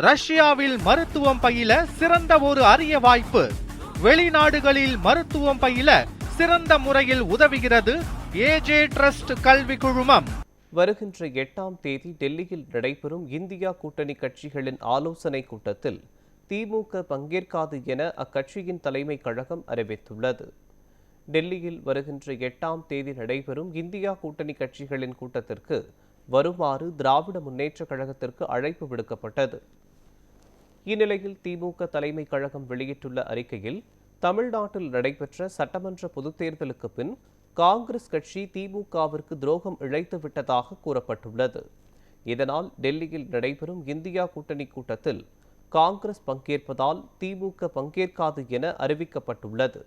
ரஷ்யாவில் மருத்துவம் பயில சிறந்த ஒரு அரிய வாய்ப்பு. வெளிநாடுகளில் மருத்துவம் பயில சிறந்த முறையில் உதவுகிறது ஏஜே ட்ரஸ்ட் கல்வி குழுமம். வருகின்ற 8ஆம் தேதி டெல்லியில் நடைபெறும் இந்தியா கூட்டணி கட்சிகளின் ஆலோசனை கூட்டத்தில் திமுக பங்கேற்காது என அக்கட்சியின் தலைமை கழகம் அறிவித்துள்ளது. டெல்லியில் வருகின்ற 8ஆம் தேதி நடைபெறும் இந்தியா கூட்டணி கட்சிகளின் கூட்டத்திற்கு வருமாறு திராவிட முன்னேற்ற கழகத்திற்கு அழைப்பு விடுக்கப்பட்டது. இந்நிலையில் திமுக தலைமை கழகம் வெளியிட்டுள்ள அறிக்கையில், தமிழ்நாட்டில் நடைபெற்ற சட்டமன்ற பொதுத் தேர்தலுக்கு பின் காங்கிரஸ் கட்சி திமுகவிற்கு துரோகம் இழைத்து விட்டதாக கூறப்பட்டுள்ளது. இதனால் டெல்லியில் நடைபெறும் இந்தியா கூட்டணி கூட்டத்தில் காங்கிரஸ் பங்கேற்பதால் திமுக பங்கேற்காது என அறிவிக்கப்பட்டுள்ளது.